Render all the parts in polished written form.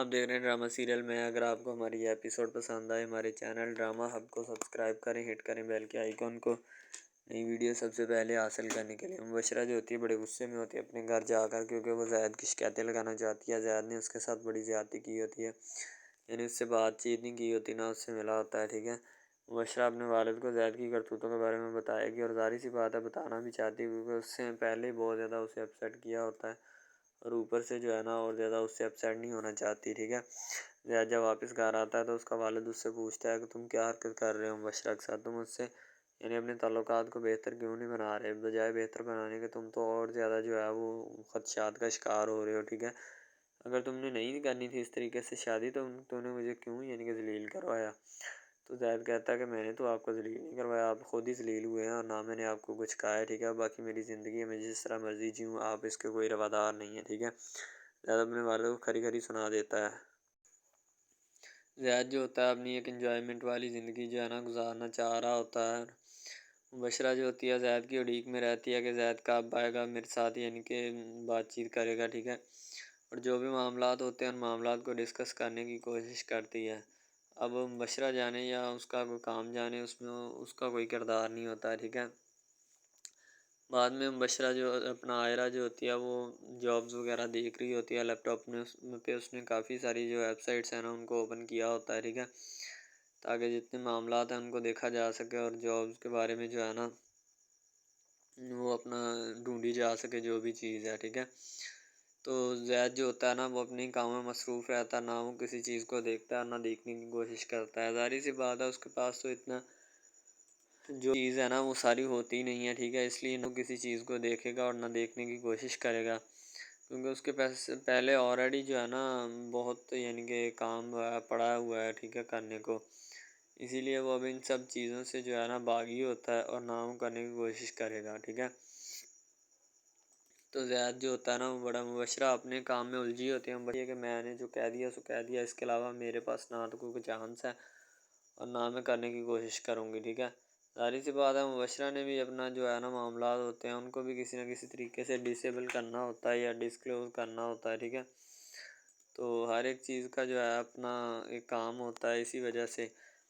آپ دیکھ رہے ہیں ڈرامہ سیریل میں. اگر آپ کو ہماری یہ ایپیسوڈ پسند آئے ہمارے چینل ڈرامہ ہب کو سبسکرائب کریں، ہٹ کریں بیل کے آئیکن کو، نئی ویڈیو سب سے پہلے حاصل کرنے کے لیے. مبشرہ جو ہوتی ہے بڑے غصے میں ہوتی ہے اپنے گھر جا کر، کیونکہ وہ زید کی شکایتیں لگانا چاہتی ہے. زید نے اس کے ساتھ بڑی زیادتی کی ہوتی ہے، یعنی اس سے بات چیت نہیں کی ہوتی، نہ اس سے ملا ہوتا ہے. ٹھیک ہے، مبشرہ اپنے والد کو زید کی کرتوتوں کے بارے میں بتائے گی، اور ظاہر سی بات ہے بتانا بھی چاہتی ہے، کیونکہ اس سے پہلے بہت زیادہ اسے اپسیٹ کیا ہوتا ہے، اور اوپر سے جو ہے نا اور زیادہ اس سے اپسیٹ نہیں ہونا چاہتی. ٹھیک ہے، زید جب واپس گھر آتا ہے تو اس کا والد اس سے پوچھتا ہے کہ تم کیا حرکت کر رہے ہو مبشرہ کے ساتھ، تم اس سے یعنی اپنے تعلقات کو بہتر کیوں نہیں بنا رہے، بجائے بہتر بنانے کے تم تو اور زیادہ جو ہے وہ خدشات کا شکار ہو رہے ہو. ٹھیک ہے، اگر تم نے نہیں کرنی تھی اس طریقے سے شادی تو تم نے مجھے کیوں یعنی کہ ذلیل کروایا. تو زید کہتا ہے کہ میں نے تو آپ کو ذلیل نہیں کروایا، آپ خود ہی ذلیل ہوئے ہیں، اور نہ میں نے آپ کو کچھ کہا ہے. ٹھیک ہے، باقی میری زندگی ہے، میں جس طرح مرضی جیوں، آپ اس کے کوئی روادار نہیں ہے. ٹھیک ہے، زید اپنے والد کو کھری کھری سنا دیتا ہے. زید جو ہوتا ہے اپنی ایک انجوائمنٹ والی زندگی جو ہے نا گزارنا چاہ رہا ہوتا ہے. مبشرہ جو ہوتی ہے زید کی اڑیک میں رہتی ہے کہ زید کب آئے گا میرے ساتھ، یعنی کہ بات چیت کرے گا. ٹھیک ہے، اور جو بھی معاملات ہوتے ہیں ان معاملات کو ڈسکس کرنے کی کوشش کرتی ہے. اب مبشرہ جانے یا اس کا کوئی کام جانے، اس میں اس کا کوئی کردار نہیں ہوتا ہے. ٹھیک ہے، بعد میں مبشرہ جو اپنا عائرہ جو ہوتی ہے وہ جابز وغیرہ دیکھ رہی ہوتی ہے لیپ ٹاپ میں پہ. اس نے کافی ساری جو ویب سائٹس ہیں نا ان کو اوپن کیا ہوتا ہے. ٹھیک ہے، تاکہ جتنے معاملات ہیں ان کو دیکھا جا سکے، اور جابز کے بارے میں جو ہے نا وہ اپنا ڈھونڈی جا سکے جو بھی چیز ہے. ٹھیک ہے، تو زید جو ہوتا ہے نا وہ اپنے کام میں مصروف رہتا ہے، نہ وہ کسی چیز کو دیکھتا ہے نہ دیکھنے کی کوشش کرتا ہے. ظاہر سی بات ہے اس کے پاس تو اتنا جو چیز ہے نا وہ ساری ہوتی نہیں ہے. ٹھیک ہے، اس لیے نہ کسی چیز کو دیکھے گا اور نہ دیکھنے کی کوشش کرے گا، کیونکہ اس کے پہلے آلریڈی جو ہے نا بہت یعنی کہ کام پڑا ہوا ہے. ٹھیک ہے، کرنے کو، اسی لیے وہ اب ان سب چیزوں سے جو ہے نا باغی ہوتا ہے اور نہ وہ کرنے کی کوشش کرے گا. ٹھیک ہے، تو زید جو ہوتا ہے نا وہ بڑا مبشرہ اپنے کام میں الجھی ہوتی ہے کہ میں نے جو کہہ دیا سو کہہ دیا، اس کے علاوہ میرے پاس نہ تو کوئی چانس ہے اور نہ میں کرنے کی کوشش کروں گی. ٹھیک ہے، ظاہر سی بات ہے مبشرہ نے بھی اپنا جو ہے نا معاملات ہوتے ہیں ان کو بھی کسی نہ کسی طریقے سے ڈسیبل کرنا ہوتا ہے یا ڈسکلوز کرنا ہوتا ہے. ٹھیک ہے، تو ہر ایک چیز کا جو ہے اپنا ایک کام ہوتا ہے. اسی وجہ سے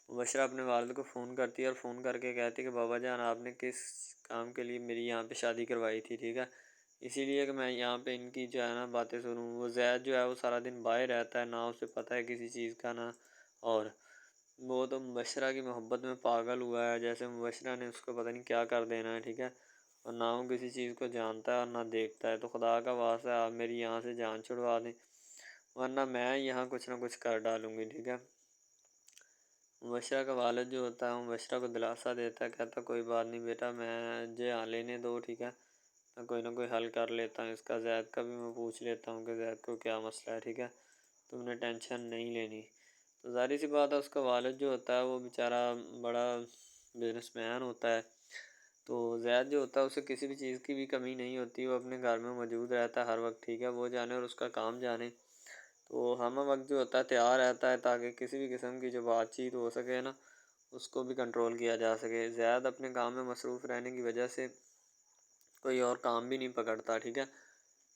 مبشرہ اپنے والد کو فون کرتی ہے اور فون کر کے کہتی ہے کہ بابا جان آپ نے کس کام کے لیے میری یہاں پہ شادی کروائی تھی. ٹھیک ہے، اسی لیے کہ میں یہاں پہ ان کی جو ہے نا باتیں سنوں. وہ زید جو ہے وہ سارا دن باہر رہتا ہے، نہ اسے پتہ ہے کسی چیز کا، نہ اور وہ تو مبشرہ کی محبت میں پاگل ہوا ہے، جیسے مبشرہ نے اس کو پتہ نہیں کیا کر دینا ہے. ٹھیک ہے، اور نہ وہ کسی چیز کو جانتا ہے اور نہ دیکھتا ہے. تو خدا کا واسطہ ہے آپ میری یہاں سے جان چھڑوا دیں، ورنہ میں یہاں کچھ نہ کچھ کر ڈالوں گی. ٹھیک ہے، مبشرہ کا والد جو ہوتا ہے مبشرہ کو دلاسا دیتا ہے، کہتا کوئی بات نہیں بیٹا، مجھے لینے دو. ٹھیک ہے، میں کوئی نہ کوئی حل کر لیتا ہوں اس کا. زید کا بھی میں پوچھ لیتا ہوں کہ زید کو کیا مسئلہ ہے. ٹھیک ہے، تم نے ٹینشن نہیں لینی. تو ظاہر سی بات ہے اس کا والد جو ہوتا ہے وہ بیچارہ بڑا بزنس مین ہوتا ہے. تو زید جو ہوتا ہے اسے کسی بھی چیز کی بھی کمی نہیں ہوتی، وہ اپنے گھر میں موجود رہتا ہے ہر وقت. ٹھیک ہے، وہ جانے اور اس کا کام جانے، تو ہم وقت جو ہوتا ہے تیار رہتا ہے تاکہ کسی بھی قسم کی جو بات چیت ہو سکے نا اس کو بھی کنٹرول کیا جا سکے. زید اپنے کام میں مصروف رہنے کی وجہ سے کوئی اور کام بھی نہیں پکڑتا. ٹھیک ہے،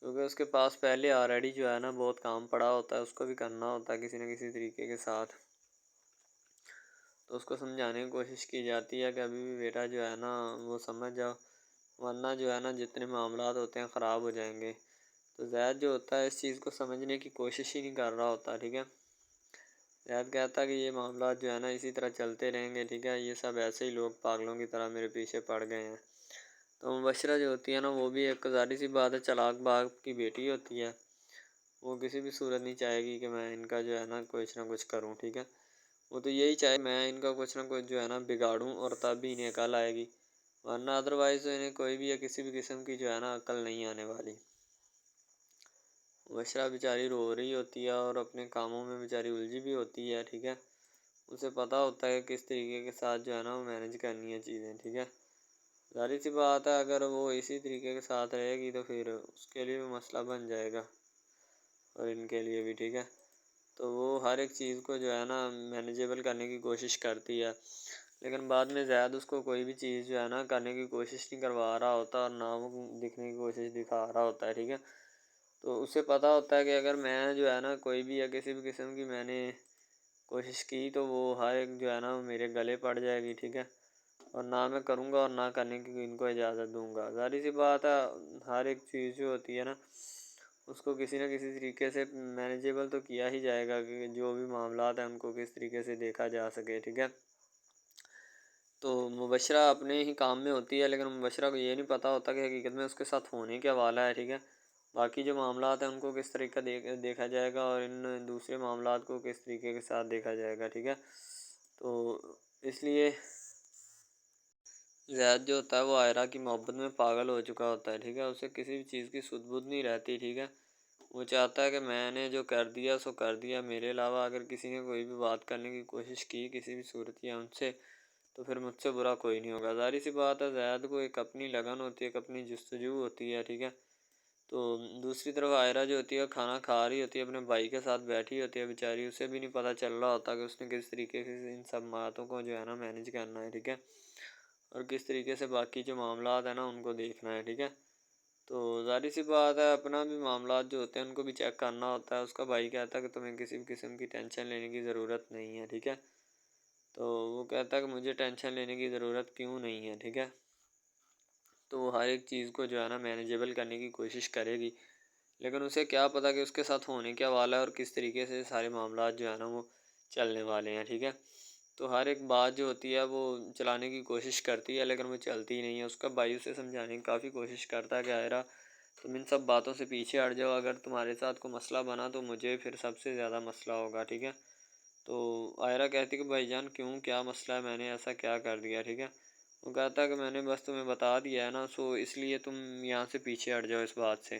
کیونکہ اس کے پاس پہلے آلریڈی جو ہے نا بہت کام پڑا ہوتا ہے، اس کو بھی کرنا ہوتا ہے کسی نہ کسی طریقے کے ساتھ. تو اس کو سمجھانے کی کوشش کی جاتی ہے کہ ابھی بھی بیٹا جو ہے نا وہ سمجھ جاؤ، ورنہ جو ہے نا جتنے معاملات ہوتے ہیں خراب ہو جائیں گے. تو زید جو ہوتا ہے اس چیز کو سمجھنے کی کوشش ہی نہیں کر رہا ہوتا. ٹھیک ہے، زید کہتا ہے کہ یہ معاملات جو ہے نا اسی طرح چلتے رہیں گے. ٹھیک ہے، یہ سب ایسے ہی لوگ پاگلوں کی طرح میرے پیچھے پڑ گئے ہیں. تو مبشرہ جو ہوتی ہے نا وہ بھی ایک ظاہر سی بات ہے چلاک باغ کی بیٹی ہوتی ہے، وہ کسی بھی صورت نہیں چاہے گی کہ میں ان کا جو ہے نا کچھ نہ کچھ کروں. ٹھیک ہے، وہ تو یہی چاہے میں ان کا کچھ نہ کچھ جو ہے نا بگاڑوں اور تب بھی انہیں عقل آئے گی، ورنہ ادروائز تو انہیں کوئی بھی یا کسی بھی قسم کی جو ہے نا عقل نہیں آنے والی. مبشرہ بیچاری رو رہی ہوتی ہے اور اپنے کاموں میں بیچاری الجھی بھی ہوتی ہے. ٹھیک ہے، اسے پتہ ہوتا ہے کہ کس طریقے کے ساتھ جو ہے نا وہ مینیج کرنی ہے چیزیں. ٹھیک ہے، ظاہر سی بات ہے اگر وہ اسی طریقے کے ساتھ رہے گی تو پھر اس کے لیے بھی مسئلہ بن جائے گا اور ان کے لیے بھی. ٹھیک ہے، تو وہ ہر ایک چیز کو جو ہے نا مینیجیبل کرنے کی کوشش کرتی ہے، لیکن بعد میں زید اس کو کوئی بھی چیز جو ہے نا کرنے کی کوشش نہیں کروا رہا ہوتا اور نہ وہ دکھنے کی کوشش دکھا رہا ہوتا ہے. ٹھیک ہے، تو اسے پتہ ہوتا ہے کہ اگر میں جو ہے نا کوئی بھی یا کسی بھی قسم کی میں نے کوشش کی تو وہ ہر ایک جو ہے نا میرے گلے پڑ جائے گی، ٹھیک ہے، اور نہ میں کروں گا اور نہ کرنے کی ان کو اجازت دوں گا۔ ظاہر سی بات ہے ہر ایک چیز جو ہوتی ہے نا اس کو کسی نہ کسی طریقے سے مینیجیبل تو کیا ہی جائے گا کہ جو بھی معاملات ہیں ان کو کس طریقے سے دیکھا جا سکے، ٹھیک ہے۔ تو مبشرہ اپنے ہی کام میں ہوتی ہے، لیکن مبشرہ کو یہ نہیں پتہ ہوتا کہ حقیقت میں اس کے ساتھ ہونے کیا والا ہے، ٹھیک ہے۔ باقی جو معاملات ہیں ان کو کس طریقہ دیکھا جائے گا اور ان دوسرے معاملات کو کس طریقے کے ساتھ دیکھا جائے گا، ٹھیک ہے۔ تو اس لیے زید جو ہوتا ہے وہ عائرہ کی محبت میں پاگل ہو چکا ہوتا ہے، ٹھیک ہے، اسے کسی بھی چیز کی سدھ بدھ نہیں رہتی، ٹھیک ہے۔ وہ چاہتا ہے کہ میں نے جو کر دیا سو کر دیا، میرے علاوہ اگر کسی نے کوئی بھی بات کرنے کی کوشش کی کسی بھی صورت یا ان سے تو پھر مجھ سے برا کوئی نہیں ہوگا۔ ظاہر سی بات ہے زید کو ایک اپنی لگن ہوتی ہے، ایک اپنی جستجو ہوتی ہے، ٹھیک ہے۔ تو دوسری طرف عائرہ جو ہوتی ہے کھانا کھا رہی ہوتی ہے، اپنے بھائی کے ساتھ بیٹھی ہوتی ہے بیچاری، اسے بھی نہیں پتہ چل رہا ہوتا کہ اس نے کس طریقے سے ان سب باتوں کو جو ہے نا مینیج کرنا ہے، ٹھیک ہے، اور کس طریقے سے باقی جو معاملات ہیں نا ان کو دیکھنا ہے، ٹھیک ہے۔ تو ظاہر سی بات ہے اپنا بھی معاملات جو ہوتے ہیں ان کو بھی چیک کرنا ہوتا ہے۔ اس کا بھائی کہتا ہے کہ تمہیں کسی بھی قسم کی ٹینشن لینے کی ضرورت نہیں ہے، ٹھیک ہے۔ تو وہ کہتا ہے کہ مجھے ٹینشن لینے کی ضرورت کیوں نہیں ہے، ٹھیک ہے۔ تو وہ ہر ایک چیز کو جو ہے نا مینیجیبل کرنے کی کوشش کرے گی، لیکن اسے کیا پتہ کہ اس کے ساتھ ہونے کیا والا ہے اور کس طریقے سے سارے معاملات جو ہے نا وہ چلنے والے ہیں، ٹھیک ہے۔ تو ہر ایک بات جو ہوتی ہے وہ چلانے کی کوشش کرتی ہے لیکن وہ چلتی نہیں ہے۔ اس کا بھائی اسے سمجھانے کی کافی کوشش کرتا ہے کہ عائرہ تم ان سب باتوں سے پیچھے ہٹ جاؤ، اگر تمہارے ساتھ کوئی مسئلہ بنا تو مجھے پھر سب سے زیادہ مسئلہ ہوگا، ٹھیک ہے۔ تو عائرہ کہتی کہ بھائی جان کیوں، کیا مسئلہ ہے، میں نے ایسا کیا کر دیا، ٹھیک ہے۔ وہ کہتا ہے کہ میں نے بس تمہیں بتا دیا ہے نا، سو اس لیے تم یہاں سے پیچھے ہٹ جاؤ اس بات سے۔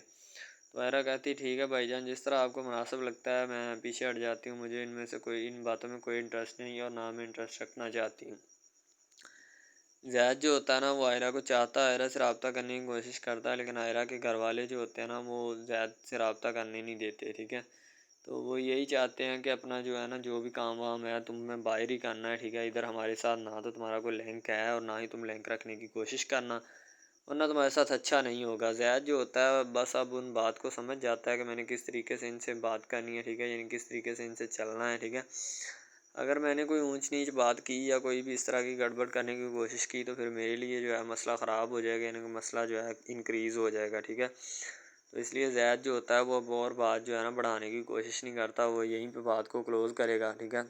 تو عائرہ کہتی ٹھیک ہے بھائی جان، جس طرح آپ کو مناسب لگتا ہے میں پیچھے ہٹ جاتی ہوں، مجھے ان میں سے ان باتوں میں کوئی انٹرسٹ نہیں اور نہ میں انٹرسٹ رکھنا چاہتی ہوں۔ زید جو ہوتا ہے نا وہ عائرہ کو چاہتا ہے، عائرہ سے رابطہ کرنے کی کوشش کرتا ہے، لیکن عائرہ کے گھر والے جو ہوتے ہیں نا وہ زید سے رابطہ کرنے نہیں دیتے، ٹھیک ہے۔ تو وہ یہی چاہتے ہیں کہ اپنا جو ہے نا جو بھی کام وام ہے تمہیں باہر ہی کرنا ہے، ٹھیک ہے، ادھر ہمارے ساتھ نہ تو تمہارا کوئی لنک ہے اور نہ ہی تم لنک رکھنے کی کوشش کرنا، ورنہ تمہارے ساتھ اچھا نہیں ہوگا۔ زید جو ہوتا ہے بس اب ان بات کو سمجھ جاتا ہے کہ میں نے کس طریقے سے ان سے بات کرنی ہے، ٹھیک ہے، یعنی کس طریقے سے ان سے چلنا ہے، ٹھیک ہے۔ اگر میں نے کوئی اونچ نیچ بات کی یا کوئی بھی اس طرح کی گڑبڑ کرنے کی کوشش کی تو پھر میرے لیے جو ہے مسئلہ خراب ہو جائے گا، یعنی کہ مسئلہ جو ہے انکریز ہو جائے گا، ٹھیک ہے۔ تو اس لیے زید جو ہوتا ہے وہ اب اور بات جو ہے نا بڑھانے کی کوشش نہیں کرتا، وہ یہیں پہ بات کو کلوز کرے گا، ٹھیک ہے۔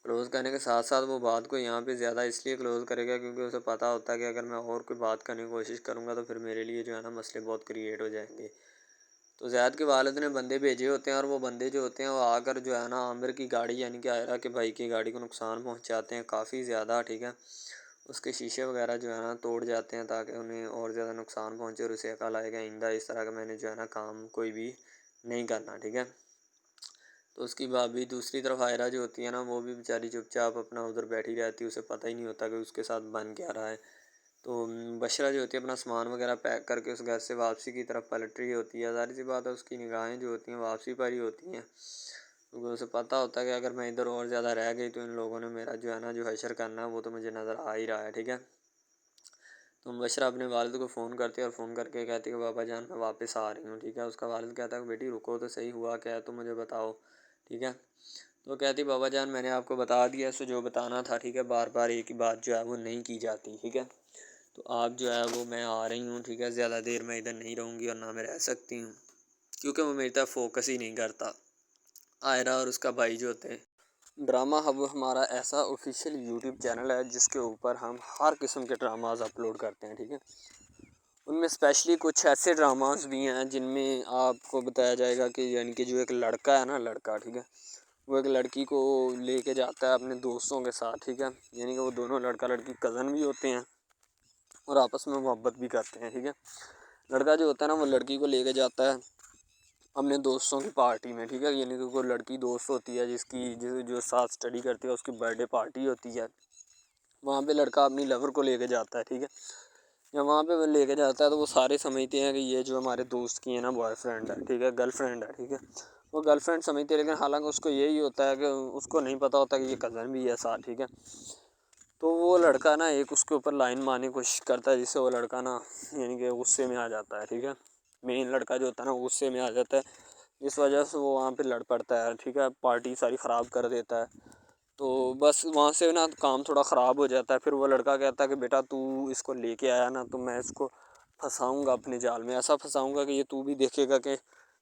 کلوز کرنے کے ساتھ ساتھ وہ بات کو یہاں پہ زیادہ اس لیے کلوز کرے گا کیونکہ اسے پتہ ہوتا ہے کہ اگر میں اور کوئی بات کرنے کی کوشش کروں گا تو پھر میرے لیے جو ہے نا مسئلے بہت کریٹ ہو جائیں گے۔ تو زید کے والد نے بندے بھیجے ہوتے ہیں اور وہ بندے جو ہوتے ہیں وہ آ کر جو ہے نا عامر کی گاڑی یعنی کہ عائرہ کے بھائی کی گاڑی کو نقصان پہنچاتے ہیں کافی زیادہ، ٹھیک ہے۔ اس کے شیشے وغیرہ جو ہے نا توڑ جاتے ہیں تاکہ انہیں اور زیادہ نقصان پہنچے اور اسے عقل آئے گا آئندہ اس طرح کا میں نے جو ہے نا کام کوئی بھی نہیں کرنا، ٹھیک ہے۔ تو اس کی بھابھی دوسری طرف عائرہ جو ہوتی ہے نا وہ بھی بیچاری چپ چاپ اپنا ادھر بیٹھی رہتی ہے، اسے پتہ ہی نہیں ہوتا کہ اس کے ساتھ بن کیا رہا ہے۔ تو بشرا جو ہوتی ہے اپنا سامان وغیرہ پیک کر کے اس گھر سے واپسی کی طرف پلٹ رہی ہوتی ہے۔ ظاہر سی بات ہے اس کی نگاہیں جو ہوتی ہیں واپسی پر ہی ہوتی ہیں، کیونکہ اسے پتہ ہوتا ہے کہ اگر میں ادھر اور زیادہ رہ گئی تو ان لوگوں نے میرا جو ہے نا جو حشر کرنا ہے وہ تو مجھے نظر آ ہی رہا ہے، ٹھیک ہے۔ تو مبشرہ اپنے والد کو فون کرتی ہے اور فون کر کے کہتی ہے کہ بابا جان میں واپس آ رہی ہوں، ٹھیک ہے۔ اس کا والد کہتا ہے کہ بیٹی رکو تو صحیح، ہوا کیا ہے تو مجھے بتاؤ، ٹھیک ہے۔ تو کہتی بابا جان میں نے آپ کو بتا دیا سو جو بتانا تھا، ٹھیک ہے، بار بار ایک ہی بات جو ہے وہ نہیں کی جاتی، ٹھیک ہے۔ تو آپ جو ہے وہ میں آ رہی ہوں، ٹھیک ہے، زیادہ دیر میں ادھر نہیں رہوں گی اور نہ میں رہ سکتی ہوں کیونکہ وہ میری طرف فوکس ہی نہیں کرتا۔ عائرہ اور اس کا بھائی جو ہوتے ہیں ڈرامہ ہب ہمارا ایسا آفیشیل یوٹیوب چینل ہے جس کے اوپر ہم ہر قسم کے ڈراماز اپلوڈ کرتے ہیں، ٹھیک ہے۔ ان میں اسپیشلی کچھ ایسے ڈراماز بھی ہیں جن میں آپ کو بتایا جائے گا کہ یعنی کہ جو ایک لڑکا ہے نا، لڑکا، ٹھیک ہے، وہ ایک لڑکی کو لے کے جاتا ہے اپنے دوستوں کے ساتھ، ٹھیک ہے، یعنی کہ وہ دونوں لڑکا لڑکی کزن بھی ہوتے ہیں اور آپس میں محبت بھی کرتے ہیں، ٹھیک ہے۔ لڑکا جو ہوتا ہے نا وہ لڑکی کو لے کے جاتا ہے اپنے دوستوں کی پارٹی میں، ٹھیک ہے، یعنی کہ کوئی لڑکی دوست ہوتی ہے جو ساتھ اسٹڈی کرتی ہے، اس کی برتھ ڈے پارٹی ہوتی ہے، وہاں پہ لڑکا اپنی لور کو لے کے جاتا ہے، ٹھیک ہے۔ جب وہاں پہ وہ لے کے جاتا ہے تو وہ سارے سمجھتے ہیں کہ یہ جو ہمارے دوست کی ہے نا بوائے فرینڈ ہے، ٹھیک ہے، گرل فرینڈ ہے، ٹھیک ہے، وہ گرل فرینڈ سمجھتے ہیں، لیکن حالانکہ اس کو یہی ہوتا ہے کہ اس کو نہیں پتہ ہوتا کہ یہ کزن بھی ہے ساتھ، ٹھیک ہے۔ تو وہ لڑکا نا ایک اس کے اوپر لائن مارنے کی کوشش کرتا ہے جس سے وہ لڑکا نا یعنی کہ غصے میں آ جاتا ہے، ٹھیک ہے۔ مین لڑکا جو ہوتا ہے نا غصے میں آ جاتا ہے، جس وجہ سے وہ وہاں پہ لڑ پڑتا ہے، ٹھیک ہے، پارٹی ساری خراب کر دیتا ہے۔ تو بس وہاں سے نا کام تھوڑا خراب ہو جاتا ہے۔ پھر وہ لڑکا کہتا ہے کہ بیٹا تو اس کو لے کے آیا نا، تو میں اس کو پھنساؤں گا اپنے جال میں، ایسا پھنساؤں گا کہ یہ تو بھی دیکھے گا کہ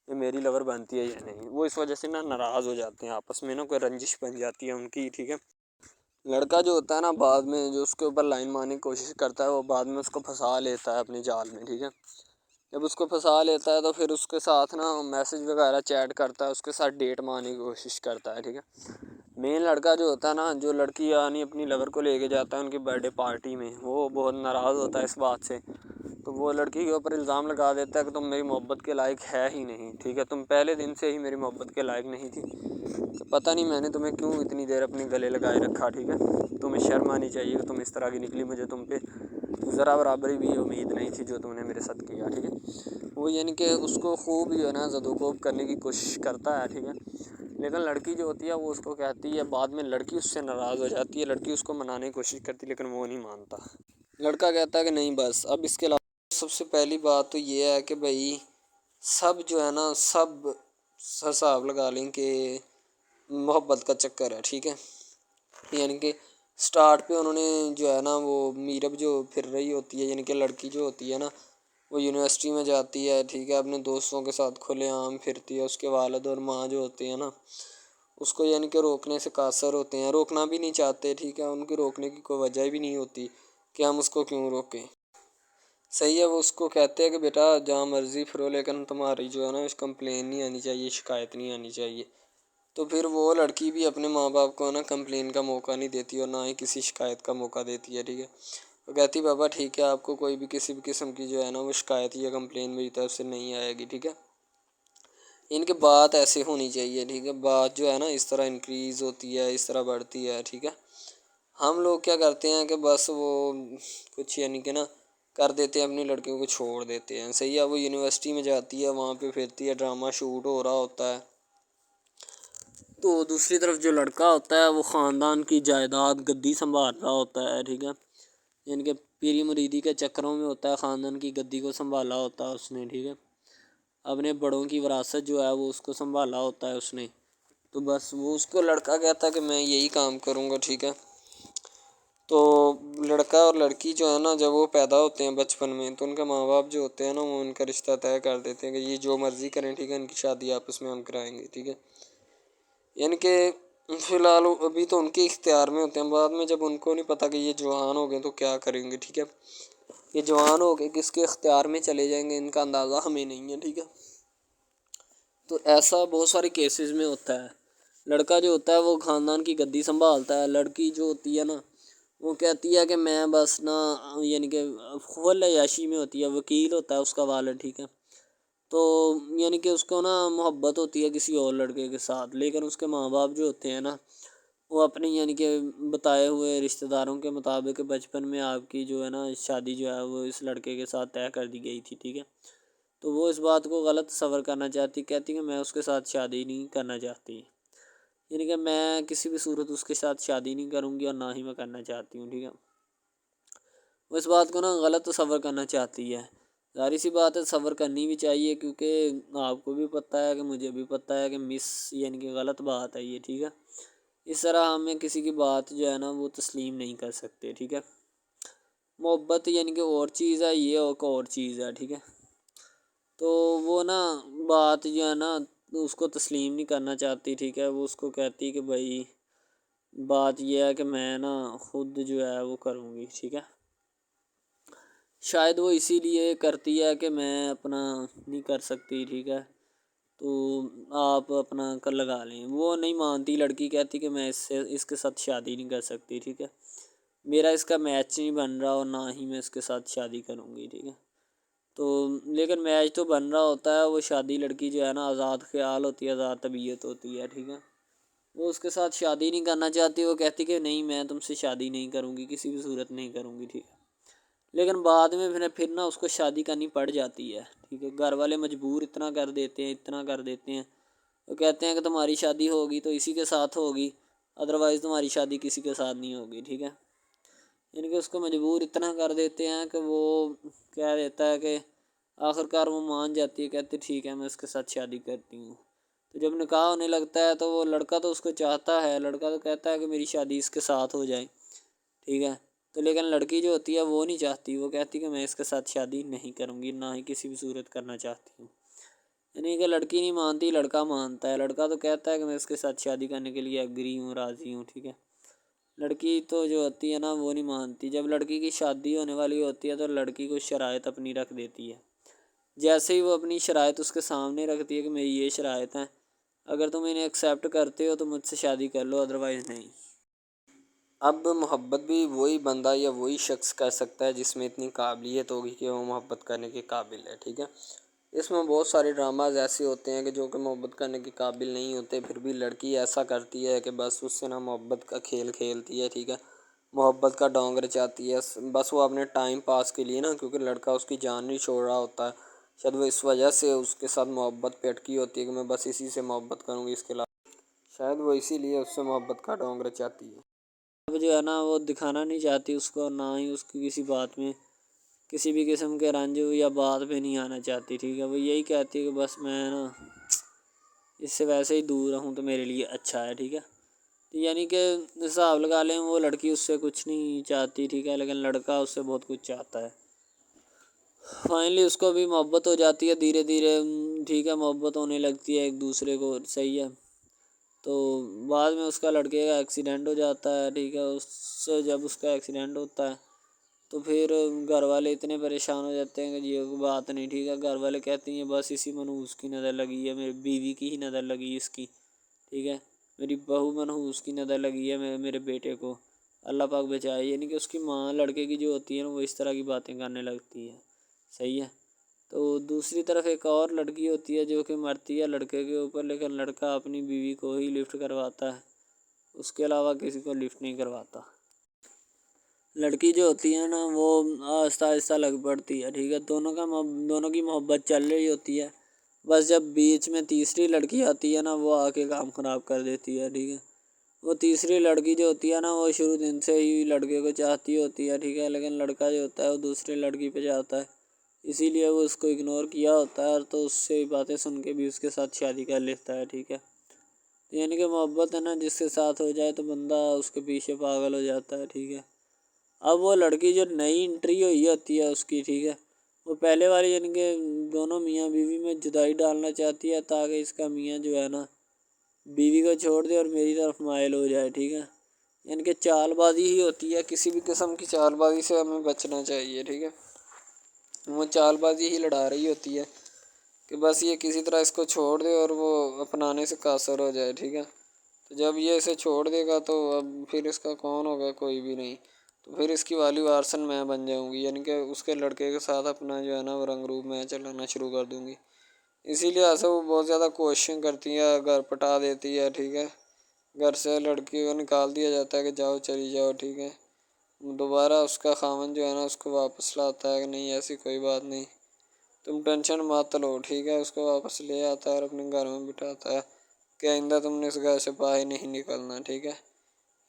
یہ میری لور بنتی ہے یا نہیں۔ وہ اس وجہ سے نا ناراض ہو جاتے ہیں آپس میں، نا کوئی رنجش بن جاتی ہے ان کی، ٹھیک ہے۔ لڑکا جو ہوتا ہے نا بعد میں جو اس کے اوپر لائن مارنے کی کوشش کرتا ہے، وہ بعد میں اس کو پھنسا لیتا ہے اپنے جال میں، ٹھیک ہے۔ جب اس کو پھنسا لیتا ہے تو پھر اس کے ساتھ نا میسج وغیرہ چیٹ کرتا ہے، اس کے ساتھ ڈیٹ مارنے کی کوشش کرتا ہے، ٹھیک ہے۔ مین لڑکا جو ہوتا ہے نا، جو لڑکی یعنی اپنی لور کو لے کے جاتا ہے ان کی برتھ ڈے پارٹی میں، وہ بہت ناراض ہوتا ہے اس بات سے۔ تو وہ لڑکی کے اوپر الزام لگا دیتا ہے کہ تم میری محبت کے لائق ہے ہی نہیں، ٹھیک ہے، تم پہلے دن سے ہی میری محبت کے لائق نہیں تھی، تو پتہ نہیں میں نے تمہیں کیوں اتنی دیر اپنے گلے لگائے رکھا، ٹھیک ہے۔ تمہیں شرم آنی چاہیے کہ تم اس طرح کی نکلی، مجھے تم پہ ذرا برابری بھی امید نہیں تھی جو تم نے میرے ساتھ کیا، ٹھیک ہے۔ وہ یعنی کہ اس کو خوب جو ہے نا زد و کوب کرنے کی کوشش کرتا ہے، ٹھیک ہے۔ لیکن لڑکی جو ہوتی ہے وہ اس کو کہتی ہے، بعد میں لڑکی اس سے ناراض ہو جاتی ہے، لڑکی اس کو منانے کی کوشش کرتی ہے لیکن وہ نہیں مانتا۔ لڑکا کہتا ہے کہ نہیں بس اب اس کے علاوہ سب سے پہلی بات تو یہ ہے کہ بھائی سب جو ہے نا سب حساب لگا لیں کہ محبت کا چکر ہے، ٹھیک ہے۔ یعنی کہ سٹارٹ پہ انہوں نے جو ہے نا وہ میرب جو پھر رہی ہوتی ہے، یعنی کہ لڑکی جو ہوتی ہے نا وہ یونیورسٹی میں جاتی ہے، ٹھیک ہے، اپنے دوستوں کے ساتھ کھلے عام پھرتی ہے، اس کے والد اور ماں جو ہوتے ہیں نا اس کو یعنی کہ روکنے سے قاصر ہوتے ہیں، روکنا بھی نہیں چاہتے، ٹھیک ہے، ان کی روکنے کی کوئی وجہ بھی نہیں ہوتی کہ ہم اس کو کیوں روکیں، صحیح ہے۔ وہ اس کو کہتے ہیں کہ بیٹا جہاں مرضی پھرو لیکن تمہاری جو ہے نا اس کمپلین نہیں آنی چاہیے، شکایت نہیں آنی چاہیے۔ تو پھر وہ لڑکی بھی اپنے ماں باپ کو نا کمپلین کا موقع نہیں دیتی اور نہ ہی کسی شکایت کا موقع دیتی ہے، ٹھیک ہے۔ وہ کہتی بابا ٹھیک ہے، آپ کو کوئی بھی کسی بھی قسم کی جو ہے نا وہ شکایت یا کمپلین میری طرف سے نہیں آئے گی، ٹھیک ہے۔ ان کی بات ایسے ہونی چاہیے، ٹھیک ہے، بات جو ہے نا اس طرح انکریز ہوتی ہے، اس طرح بڑھتی ہے، ٹھیک ہے۔ ہم لوگ کیا کرتے ہیں کہ بس وہ کچھ یعنی کہ نا کر دیتے ہیں، اپنی لڑکیوں کو چھوڑ دیتے ہیں، صحیح ہے۔ وہ یونیورسٹی میں جاتی ہے، وہاں پہ پھرتی ہے، ڈرامہ شوٹ ہو رہا ہوتا ہے، تو دوسری طرف جو لڑکا ہوتا ہے وہ خاندان کی جائیداد گدی سنبھال رہا ہوتا ہے، ٹھیک ہے، یعنی کہ پیری مریدی کے چکروں میں ہوتا ہے، خاندان کی گدی کو سنبھالا ہوتا ہے اس نے، ٹھیک ہے، اپنے بڑوں کی وراثت جو ہے وہ اس کو سنبھالا ہوتا ہے اس نے۔ تو بس وہ اس کو لڑکا کہتا ہے کہ میں یہی کام کروں گا، ٹھیک ہے۔ تو لڑکا اور لڑکی جو ہے نا جب وہ پیدا ہوتے ہیں بچپن میں تو ان کے ماں باپ جو ہوتے ہیں نا وہ ان کا رشتہ طے کر دیتے ہیں کہ یہ جو مرضی کریں، ٹھیک ہے، ان کی شادی آپس میں ہم کرائیں گے، ٹھیک ہے۔ یعنی کہ فی الحال ابھی تو ان کے اختیار میں ہوتے ہیں، بعد میں جب ان کو نہیں پتہ کہ یہ جوان ہو گئے تو کیا کریں گے، ٹھیک ہے، یہ جوان ہو کے کس کے اختیار میں چلے جائیں گے ان کا اندازہ ہمیں نہیں ہے، ٹھیک ہے۔ تو ایسا بہت سارے کیسز میں ہوتا ہے، لڑکا جو ہوتا ہے وہ خاندان کی گدی سنبھالتا ہے، لڑکی جو ہوتی ہے نا وہ کہتی ہے کہ میں بس نا یعنی کہ فل عیاشی میں ہوتی ہے، وکیل ہوتا ہے اس کا والد، ٹھیک ہے، تو یعنی کہ اس کو نا محبت ہوتی ہے کسی اور لڑکے کے ساتھ، لیکن اس کے ماں باپ جو ہوتے ہیں نا وہ اپنی یعنی کہ بتائے ہوئے رشتہ داروں کے مطابق بچپن میں آپ کی جو ہے نا شادی جو ہے وہ اس لڑکے کے ساتھ طے کر دی گئی تھی، ٹھیک ہے۔ تو وہ اس بات کو غلط تصور کرنا چاہتی، کہتی کہ میں اس کے ساتھ شادی نہیں کرنا چاہتی، یعنی کہ میں کسی بھی صورت اس کے ساتھ شادی نہیں کروں گی اور نہ ہی میں کرنا چاہتی ہوں، ٹھیک ہے۔ وہ اس بات کو نا غلط تصور کرنا چاہتی ہے، ظاہر سی بات ہے تصور کرنی بھی چاہیے کیونکہ آپ کو بھی پتہ ہے کہ مجھے بھی پتہ ہے کہ یعنی کہ غلط بات ہے یہ، ٹھیک ہے۔ اس طرح ہمیں کسی کی بات جو ہے نا وہ تسلیم نہیں کر سکتے، ٹھیک ہے۔ محبت یعنی کہ اور چیز ہے، یہ ایک اور چیز ہے، ٹھیک ہے۔ تو وہ نا بات جو ہے نا اس کو تسلیم نہیں کرنا چاہتی، ٹھیک ہے، وہ اس کو کہتی کہ بھائی بات یہ ہے کہ میں نا خود جو ہے وہ کروں گی، ٹھیک ہے۔ شاید وہ اسی لیے کرتی ہے کہ میں اپنا نہیں کر سکتی، ٹھیک ہے، تو آپ اپنا کر لگا لیں، وہ نہیں مانتی، لڑکی کہتی کہ میں اس کے ساتھ شادی نہیں کر سکتی، ٹھیک ہے، میرا اس کا میچ نہیں بن رہا اور نہ ہی میں اس کے ساتھ شادی کروں گی، ٹھیک ہے۔ تو لیکن میچ تو بن رہا ہوتا ہے، وہ شادی لڑکی جو ہے نا آزاد خیال ہوتی ہے، آزاد طبیعت ہوتی ہے، ٹھیک ہے، وہ اس کے ساتھ شادی نہیں کرنا چاہتی، وہ کہتی کہ نہیں میں تم سے شادی نہیں کروں گی، کسی بھی صورت نہیں کروں گی، ٹھیک ہے۔ لیکن بعد میں پھر نا اس کو شادی کرنی پڑ جاتی ہے، ٹھیک ہے، گھر والے مجبور اتنا کر دیتے ہیں، وہ کہتے ہیں کہ تمہاری شادی ہوگی تو اسی کے ساتھ ہوگی، ادروائز تمہاری شادی کسی کے ساتھ نہیں ہوگی، ٹھیک ہے۔ یعنی کہ اس کو مجبور اتنا کر دیتے ہیں کہ وہ کہہ دیتا ہے کہ آخرکار وہ مان جاتی ہے، کہتی ٹھیک ہے میں اس کے ساتھ شادی کرتی ہوں۔ تو جب نکاح ہونے لگتا ہے تو وہ لڑکا تو اس کو چاہتا ہے، لڑکا تو کہتا ہے کہ میری شادی اس کے ساتھ ہو جائے، ٹھیک ہے، تو لیکن لڑکی جو ہوتی ہے وہ نہیں چاہتی، وہ کہتی کہ میں اس کے ساتھ شادی نہیں کروں گی، نہ ہی کسی بھی صورت کرنا چاہتی ہوں۔ یعنی کہ لڑکی نہیں مانتی، لڑکا مانتا ہے۔ لڑکا تو کہتا ہے کہ میں اس کے ساتھ شادی کرنے کے لیے ایگری ہوں، راضی ہوں، ٹھیک ہے۔ لڑکی تو جو ہوتی ہے نا وہ نہیں مانتی۔ جب لڑکی کی شادی ہونے والی ہوتی ہے تو لڑکی کو شرائط اپنی رکھ دیتی ہے۔ جیسے ہی وہ اپنی شرائط اس کے سامنے رکھتی ہے کہ میری یہ شرائط ہیں، اگر تم انہیں ایکسیپٹ کرتے ہو تو مجھ سے شادی کر لو، ادروائز نہیں۔ اب محبت بھی وہی بندہ یا وہی شخص کر سکتا ہے جس میں اتنی قابلیت ہوگی کہ وہ محبت کرنے کے قابل ہے، ٹھیک ہے۔ اس میں بہت سارے ڈراماز ایسے ہوتے ہیں کہ جو کہ محبت کرنے کے قابل نہیں ہوتے، پھر بھی لڑکی ایسا کرتی ہے کہ بس اس سے نا محبت کا کھیل کھیلتی ہے، ٹھیک ہے، محبت کا ڈونگ رچاتی ہے، بس وہ اپنے ٹائم پاس کے لیے نا، کیونکہ لڑکا اس کی جان نہیں چھوڑ رہا ہوتا ہے، شاید وہ اس وجہ سے اس کے ساتھ محبت پہ اٹکی ہوتی ہے کہ میں بس اسی سے محبت کروں گی، اس کے علاوہ شاید وہ اسی لیے اس سے محبت کا ڈونگ رچاتی ہے۔ اب جو ہے نا وہ دکھانا نہیں چاہتی اس کو، نہ ہی اس کی کسی بات میں کسی بھی قسم کے رنج یا بات پہ نہیں آنا چاہتی، ٹھیک ہے۔ وہ یہی کہتی ہے کہ بس میں نا اس سے ویسے ہی دور رہوں تو میرے لیے اچھا ہے، ٹھیک ہے۔ یعنی کہ حساب لگا لیں وہ لڑکی اس سے کچھ نہیں چاہتی، ٹھیک ہے، لیکن لڑکا اس سے بہت کچھ چاہتا ہے۔ فائنلی اس کو بھی محبت ہو جاتی ہے دھیرے دھیرے، ٹھیک ہے، محبت ہونے لگتی ہے ایک دوسرے کو، صحیح ہے۔ تو بعد میں اس کا لڑکے کا ایکسیڈنٹ ہو جاتا ہے، ٹھیک ہے۔ جب اس کا ایکسیڈنٹ ہوتا ہے تو پھر گھر والے اتنے پریشان ہو جاتے ہیں کہ یہ بات نہیں، ٹھیک ہے، گھر والے کہتے ہیں بس اسی منحوس کی نظر لگی ہے، میری بیوی کی ہی نظر لگی اس کی، ٹھیک ہے، میری بہو منحوس کی نظر لگی ہے میرے بیٹے کو، اللہ پاک بچائے۔ یعنی کہ اس کی ماں لڑکے کی جو ہوتی ہے نا وہ اس طرح کی باتیں کرنے لگتی ہے، صحیح ہے۔ تو دوسری طرف ایک اور لڑکی ہوتی ہے جو کہ مرتی ہے لڑکے کے اوپر، لیکن لڑکا اپنی بیوی کو ہی لفٹ کرواتا ہے، اس کے علاوہ کسی کو لفٹ نہیں کرواتا۔ لڑکی جو ہوتی ہے نا وہ آہستہ آہستہ لگ پڑتی ہے، ٹھیک ہے، دونوں کی محبت چل رہی ہوتی ہے، بس جب بیچ میں تیسری لڑکی آتی ہے نا وہ آ کے کام خراب کر دیتی ہے، ٹھیک ہے۔ وہ تیسری لڑکی جو ہوتی ہے نا وہ شروع دن سے ہی لڑکے کو چاہتی ہوتی ہے، ٹھیک ہے، لیکن لڑکا جو ہوتا ہے وہ دوسری لڑکی پہ جاتا ہے، اسی لیے وہ اس کو اگنور کیا ہوتا ہے، تو اس سے باتیں سن کے بھی اس کے ساتھ شادی کر لیتا ہے، ٹھیک ہے۔ یعنی کہ محبت ہے نا جس کے ساتھ ہو جائے تو بندہ اس کے پیچھے پاگل ہو جاتا ہے، ٹھیک ہے۔ اب وہ لڑکی جو نئی انٹری ہوئی ہوتی ہے اس کی، ٹھیک ہے، وہ پہلے والی یعنی کہ دونوں میاں بیوی میں جدائی ڈالنا چاہتی ہے تاکہ اس کا میاں جو ہے نا بیوی کو چھوڑ دے اور میری طرف مائل ہو جائے، ٹھیک ہے۔ یعنی کہ چال بازی ہی ہوتی ہے، کسی بھی قسم کی چال بازی سے ہمیں بچنا چاہیے، ٹھیک ہے۔ وہ چال بازی ہی لڑا رہی ہوتی ہے کہ بس یہ کسی طرح اس کو چھوڑ دے اور وہ اپنانے سے قاصر ہو جائے، ٹھیک ہے۔ تو جب یہ اسے چھوڑ دے گا تو اب پھر اس کا کون ہوگا، کوئی بھی نہیں، تو پھر اس کی والی وارثن میں بن جاؤں گی، یعنی کہ اس کے لڑکے کے ساتھ اپنا جو ہے نا وہ رنگ روپ میں چلانا شروع کر دوں گی۔ اسی لیے ایسا وہ بہت زیادہ کوششیں کرتی ہے، گھر پٹا دیتی ہے، ٹھیک ہے، گھر سے لڑکی کو نکال دیا جاتا ہے کہ جاؤ چلی جاؤ، ٹھیک ہے۔ دوبارہ اس کا خاوند جو ہے نا اس کو واپس لاتا ہے کہ نہیں ایسی کوئی بات نہیں، تم ٹینشن مت لو، ٹھیک ہے، اس کو واپس لے آتا ہے اور اپنے گھر میں بٹھاتا ہے کہ آئندہ تم نے اس گھر سے باہر نہیں نکلنا، ٹھیک ہے۔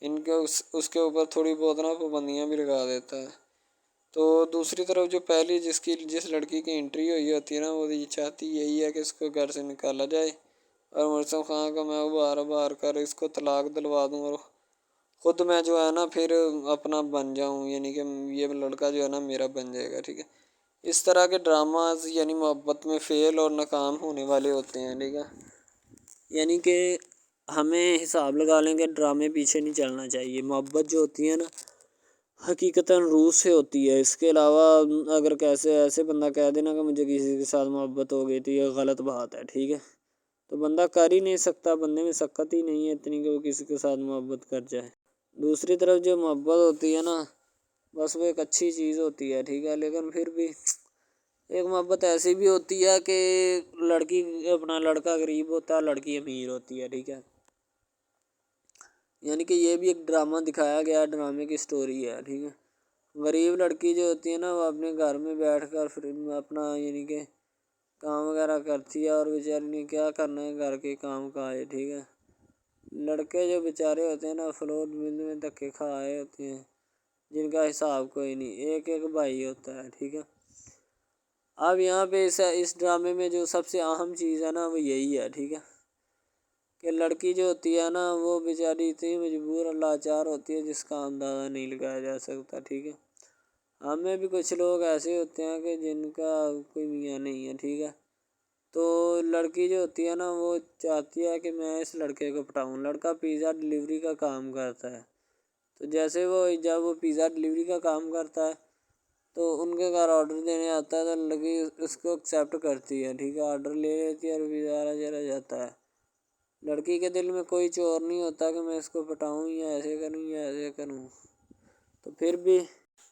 ان کے اس کے اوپر تھوڑی بہت نا پابندیاں بھی لگا دیتا ہے۔ تو دوسری طرف جو پہلی جس لڑکی کی انٹری ہوئی ہوتی ہے نا وہ یہ چاہتی یہی ہے کہ اس کو گھر سے نکالا جائے اور مرسم خان کو میں بار کر اس کو طلاق دلوا دوں اور خود میں جو ہے نا پھر اپنا بن جاؤں، یعنی کہ یہ لڑکا جو ہے نا میرا بن جائے گا، ٹھیک ہے۔ اس طرح کے ڈراماز یعنی محبت میں فیل اور ناکام ہونے والے ہوتے ہیں، ٹھیک ہے۔ یعنی کہ ہمیں حساب لگا لیں کہ ڈرامے پیچھے نہیں چلنا چاہیے، محبت جو ہوتی ہے نا حقیقتاً روح سے ہوتی ہے۔ اس کے علاوہ اگر کیسے ایسے بندہ کہہ دینا کہ مجھے کسی کے ساتھ محبت ہو گئی تو یہ غلط بات ہے، ٹھیک ہے، تو بندہ کر ہی نہیں سکتا، بندے میں سکت ہی نہیں ہے اتنی کہ وہ کسی کے ساتھ محبت کر جائے۔ دوسری طرف جو محبت ہوتی ہے نا بس وہ ایک اچھی چیز ہوتی ہے، ٹھیک ہے، لیکن پھر بھی ایک محبت ایسی بھی ہوتی ہے کہ لڑکا غریب ہوتا ہے، لڑکی امیر ہوتی ہے، ٹھیک ہے۔ یعنی کہ یہ بھی ایک ڈرامہ دکھایا گیا، ڈرامے کی سٹوری ہے، ٹھیک ہے۔ غریب لڑکی جو ہوتی ہے نا وہ اپنے گھر میں بیٹھ کر پھر اپنا یعنی کہ کام وغیرہ کرتی ہے اور بیچاری نے کیا کرنا ہے گھر کے کام کاج، ٹھیک ہے۔ لڑکے جو بیچارے ہوتے ہیں نا فلوٹ مل میں دھکے کھائے ہوتے ہیں جن کا حساب کوئی نہیں، ایک بھائی ہوتا ہے، ٹھیک ہے۔ اب یہاں پہ اس ڈرامے میں جو سب سے اہم چیز ہے نا وہ یہی ہے، ٹھیک ہے، کہ لڑکی جو ہوتی ہے نا وہ بیچاری اتنی مجبور اور لاچار ہوتی ہے جس کا اندازہ نہیں لگایا جا سکتا، ٹھیک ہے۔ ہمیں بھی کچھ لوگ ایسے ہوتے ہیں کہ جن کا کوئی میاں نہیں ہے، ٹھیک ہے، تو لڑکی جو ہوتی ہے نا وہ چاہتی ہے کہ میں اس لڑکے کو پٹاؤں۔ لڑکا پیزا ڈلیوری کا کام کرتا ہے، تو جیسے جب وہ پیزا ڈلیوری کا کام کرتا ہے تو ان کے گھر آرڈر دینے آتا ہے، تو لڑکی اس کو ایکسیپٹ کرتی ہے، ٹھیک ہے، آرڈر لے لیتی ہے اور پیزا چلا جاتا ہے۔ لڑکی کے دل میں کوئی چور نہیں ہوتا کہ میں اس کو پٹاؤں یا ایسے کروں یا ایسے کروں، تو پھر بھی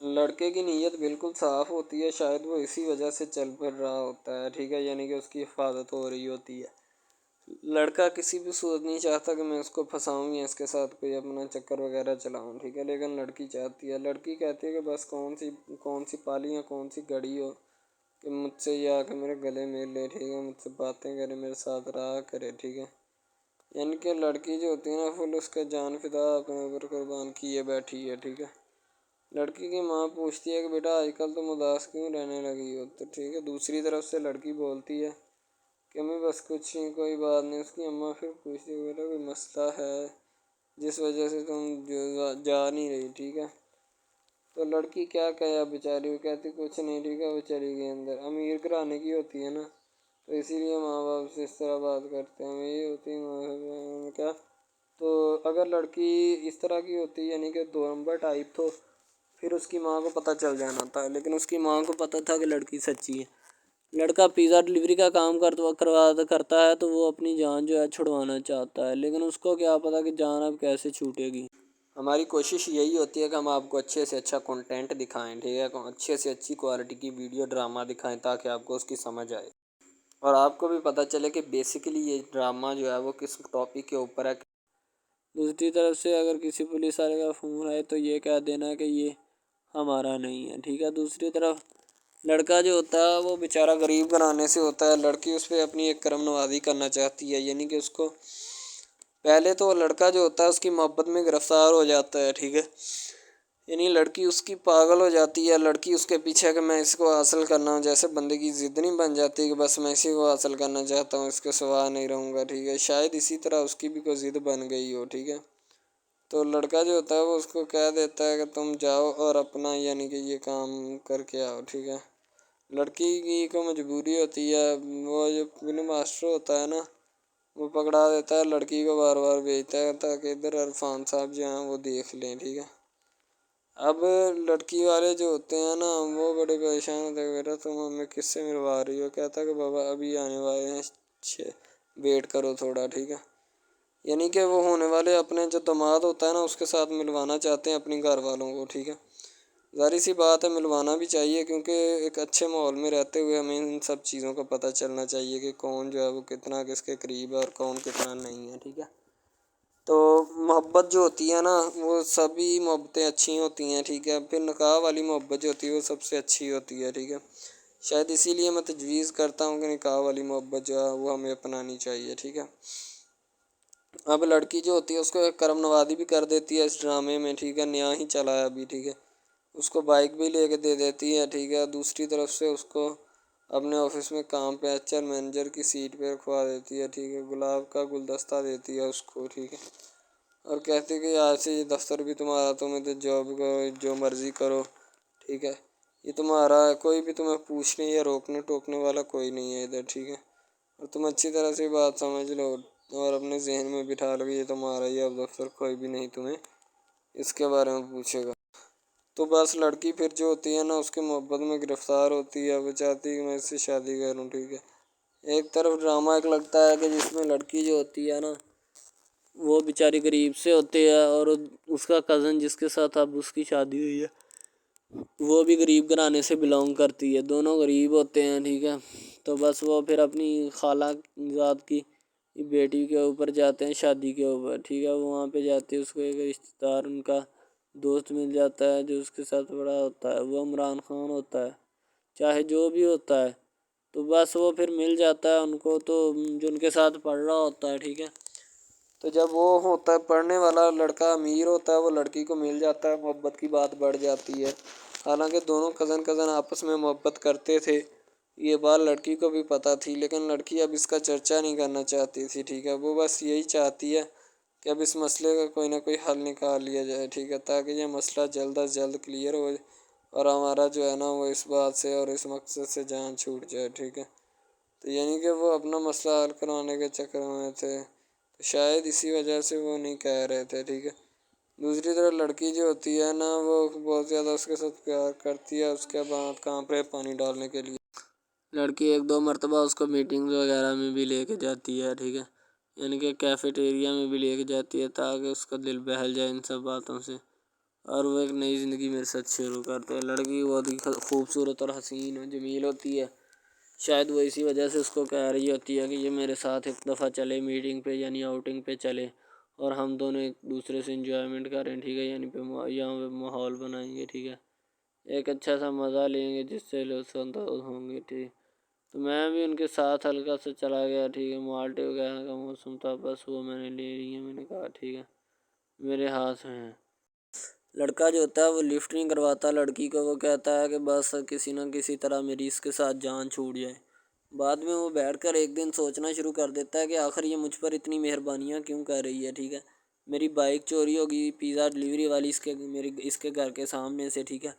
لڑکے کی نیت بالکل صاف ہوتی ہے، شاید وہ اسی وجہ سے چل پھر رہا ہوتا ہے، ٹھیک ہے، یعنی کہ اس کی حفاظت ہو رہی ہوتی ہے۔ لڑکا کسی بھی صورت نہیں چاہتا کہ میں اس کو پھنساؤں یا اس کے ساتھ کوئی اپنا چکر وغیرہ چلاؤں، ٹھیک ہے، لیکن لڑکی چاہتی ہے، لڑکی کہتی ہے کہ بس کون سی پالی یا کون سی گڑی ہو کہ مجھ سے یہ آ کے میرے گلے مل لے، ٹھیک ہے، مجھ سے باتیں کرے، میرے ساتھ رہا کرے، ٹھیک ہے۔ یعنی کہ لڑکی جو ہوتی ہے نا فل اس کا جان فدا اپنے اوپر قربان کیے بیٹھی ہے، ٹھیک ہے۔ لڑکی کی ماں پوچھتی ہے کہ بیٹا آج کل تم اداس کیوں رہنے لگی ہو، تو ٹھیک ہے، دوسری طرف سے لڑکی بولتی ہے کہ میں بس کچھ نہیں، کوئی بات نہیں۔ اس کی اماں پھر پوچھتی ہے بیٹا کوئی مسئلہ ہے جس وجہ سے تم جا نہیں رہی، ٹھیک ہے، تو لڑکی کیا کہے بیچاری، وہ کہتی کچھ نہیں، ٹھیک ہے، وہ چلی گئی اندر۔ امیر گھرانے کی ہوتی ہے نا تو اسی لیے ماں باپ سے اس طرح بات کرتے ہیں، یہی ہوتی ہے ماں کیا۔ تو اگر لڑکی اس طرح کی ہوتی یعنی کہ دو نمبر ٹائپ، تو پھر اس کی ماں کو پتہ چل جانا تھا، لیکن اس کی ماں کو پتہ تھا کہ لڑکی سچی ہے۔ لڑکا پیزا ڈلیوری کا کام کرتا ہے تو وہ اپنی جان جو ہے چھڑوانا چاہتا ہے، لیکن اس کو کیا پتہ کہ جان اب کیسے چھوٹے گی۔ ہماری کوشش یہی ہوتی ہے کہ ہم آپ کو اچھے سے اچھا کنٹینٹ دکھائیں، ٹھیک ہے، اچھے سے اچھی کوالٹی کی ویڈیو ڈرامہ دکھائیں تاکہ آپ کو اس کی سمجھ آئے اور آپ کو بھی پتہ چلے کہ بیسیکلی یہ ڈرامہ جو ہے وہ کس ٹاپک کے اوپر ہے۔ دوسری طرف سے اگر کسی پولیس والے کا فون آئے تو یہ کہہ دینا کہ یہ ہمارا نہیں ہے، ٹھیک ہے۔ دوسری طرف لڑکا جو ہوتا ہے وہ بیچارہ غریب گھرانے سے ہوتا ہے، لڑکی اس پہ اپنی ایک کرم نوازی کرنا چاہتی ہے، یعنی کہ اس کو پہلے تو لڑکا جو ہوتا ہے اس کی محبت میں گرفتار ہو جاتا ہے، ٹھیک ہے، یعنی لڑکی اس کی پاگل ہو جاتی ہے، لڑکی اس کے پیچھے کہ میں اس کو حاصل کرنا ہوں، جیسے بندے کی ضد نہیں بن جاتی کہ بس میں اسی کو حاصل کرنا چاہتا ہوں، اس کے سوا نہیں رہوں گا، ٹھیک ہے، شاید اسی طرح اس کی بھی کوئی ضد بن گئی ہو، ٹھیک ہے۔ تو لڑکا جو ہوتا ہے وہ اس کو کہہ دیتا ہے کہ تم جاؤ اور اپنا یعنی کہ یہ کام کر کے آؤ، ٹھیک ہے۔ لڑکی کی کو مجبوری ہوتی ہے، وہ جو فلم ماسٹر ہوتا ہے نا وہ پکڑا دیتا ہے لڑکی کو، بار بار بھیجتا ہے تاکہ ادھر عرفان صاحب جو ہیں وہ دیکھ لیں، ٹھیک ہے۔ اب لڑکی والے جو ہوتے ہیں نا وہ بڑے پریشان ہوتے ہیں، بیٹا تم ہمیں کس سے ملوا رہی ہو، کہتا ہے کہ بابا ابھی آنے والے ہیں، ویٹ کرو تھوڑا، ٹھیک ہے، یعنی کہ وہ ہونے والے اپنے جو داماد ہوتا ہے نا اس کے ساتھ ملوانا چاہتے ہیں اپنی گھر والوں کو، ٹھیک ہے۔ ظاہر سی بات ہے ملوانا بھی چاہیے کیونکہ ایک اچھے ماحول میں رہتے ہوئے ہمیں ان سب چیزوں کا پتہ چلنا چاہیے کہ کون جو ہے وہ کتنا کس کے قریب ہے اور کون کتنا نہیں ہے، ٹھیک ہے۔ تو محبت جو ہوتی ہے نا وہ سبھی محبتیں اچھی ہوتی ہیں، ٹھیک ہے، پھر نکاح والی محبت جو ہوتی ہے وہ سب سے اچھی ہوتی ہے، ٹھیک ہے۔ شاید اسی لیے میں تجویز کرتا ہوں کہ نکاح والی محبت جو ہے وہ ہمیں اپنانی چاہیے، ٹھیک ہے۔ اب لڑکی جو ہوتی ہے اس کو ایک کرم نوازی بھی کر دیتی ہے اس ڈرامے میں، ٹھیک ہے، نیا ہی چلا ہے ابھی، ٹھیک ہے، اس کو بائک بھی لے کے دے دیتی ہے، ٹھیک ہے۔ دوسری طرف سے اس کو اپنے آفس میں کام پہ ایچ آر مینیجر کی سیٹ پہ رکھوا دیتی ہے، ٹھیک ہے، گلاب کا گلدستہ دیتی ہے اس کو، ٹھیک ہے، اور کہتی ہے کہ آج سے یہ دفتر بھی تمہارا، تم ادھر جاب کرو جو مرضی کرو، ٹھیک ہے، یہ تمہارا ہے، کوئی بھی تمہیں پوچھنے یا روکنے ٹوکنے والا کوئی نہیں ہے ادھر، ٹھیک ہے، اور تم اچھی طرح سے بات سمجھ لو اور اپنے ذہن میں بٹھا لو کہ یہ تمہارا ہی اب دفتر، کوئی بھی نہیں تمہیں اس کے بارے میں پوچھے گا۔ تو بس لڑکی پھر جو ہوتی ہے نا اس کے محبت میں گرفتار ہوتی ہے، وہ چاہتی ہے کہ میں اس سے شادی کروں، ٹھیک ہے۔ ایک طرف ڈرامہ ایک لگتا ہے کہ جس میں لڑکی جو ہوتی ہے نا وہ بیچاری غریب سے ہوتی ہے اور اس کا کزن جس کے ساتھ اب اس کی شادی ہوئی ہے وہ بھی غریب گھرانے سے بلانگ کرتی ہے، دونوں غریب ہوتے ہیں، ٹھیک ہے۔ تو بس وہ پھر اپنی خالہ ذات کی بیٹی کے اوپر جاتے ہیں شادی کے اوپر، ٹھیک ہے، وہ وہاں پہ جاتے ہیں، اس کو ایک رشتہ دار ان کا دوست مل جاتا ہے جو اس کے ساتھ بڑا ہوتا ہے، وہ عمران خان ہوتا ہے، چاہے جو بھی ہوتا ہے، تو بس وہ پھر مل جاتا ہے ان کو، تو جو ان کے ساتھ پڑھ رہا ہوتا ہے، ٹھیک ہے، تو جب وہ ہوتا ہے پڑھنے والا لڑکا امیر ہوتا ہے وہ لڑکی کو مل جاتا ہے، محبت کی بات بڑھ جاتی ہے، حالانکہ دونوں کزن آپس میں محبت کرتے تھے یہ بات لڑکی کو بھی پتہ تھی، لیکن لڑکی اب اس کا چرچا نہیں کرنا چاہتی تھی، ٹھیک ہے۔ وہ بس یہی چاہتی ہے کہ اب اس مسئلے کا کوئی نہ کوئی حل نکال لیا جائے، ٹھیک ہے، تاکہ یہ مسئلہ جلد از جلد کلیئر ہو اور ہمارا جو ہے نا وہ اس بات سے اور اس مقصد سے جان چھوٹ جائے، ٹھیک ہے۔ تو یعنی کہ وہ اپنا مسئلہ حل کروانے کے چکر میں تھے، تو شاید اسی وجہ سے وہ نہیں کہہ رہے تھے، ٹھیک ہے۔ دوسری طرف لڑکی جو ہوتی ہے نا وہ بہت زیادہ اس کے ساتھ پیار کرتی ہے، اس کے بعد کہاں پہ پانی ڈالنے کے لیے لڑکی ایک دو مرتبہ اس کو میٹنگز وغیرہ میں بھی لے کے جاتی ہے، ٹھیک ہے، یعنی کہ کیفیٹیریا میں بھی لے کے جاتی ہے تاکہ اس کا دل بہل جائے ان سب باتوں سے، اور وہ ایک نئی زندگی میرے ساتھ شروع کرتے ہیں۔ لڑکی بہت ہی خوبصورت اور حسین اور جمیل ہوتی ہے، شاید وہ اسی وجہ سے اس کو کہہ رہی ہوتی ہے کہ یہ میرے ساتھ ایک دفعہ چلے میٹنگ پہ، یعنی آؤٹنگ پہ چلے، اور ہم دونوں ایک دوسرے سے انجوائمنٹ کریں، ٹھیک ہے، یعنی یہاں پہ ماحول بنائیں گے، ٹھیک ہے، ایک اچھا سا مزہ لیں گے جس سے لطف اندوز ہوں گے، ٹھیک۔ تو میں بھی ان کے ساتھ ہلکا سے چلا گیا، ٹھیک ہے، مالٹے وغیرہ کا موسم تھا، بس وہ میں نے لے لی ہے، میں نے کہا ٹھیک ہے میرے ہاتھ میں ہے۔ لڑکا جو ہوتا ہے وہ لفٹ نہیں کرواتا لڑکی کو، وہ کہتا ہے کہ بس کسی نہ کسی طرح میری اس کے ساتھ جان چھوٹ جائے۔ بعد میں وہ بیٹھ کر ایک دن سوچنا شروع کر دیتا ہے کہ آخر یہ مجھ پر اتنی مہربانیاں کیوں کر رہی ہے، ٹھیک ہے۔ میری بائک چوری ہوگی، پیزا ڈلیوری والی اس کے گھر کے سامنے سے، ٹھیک ہے،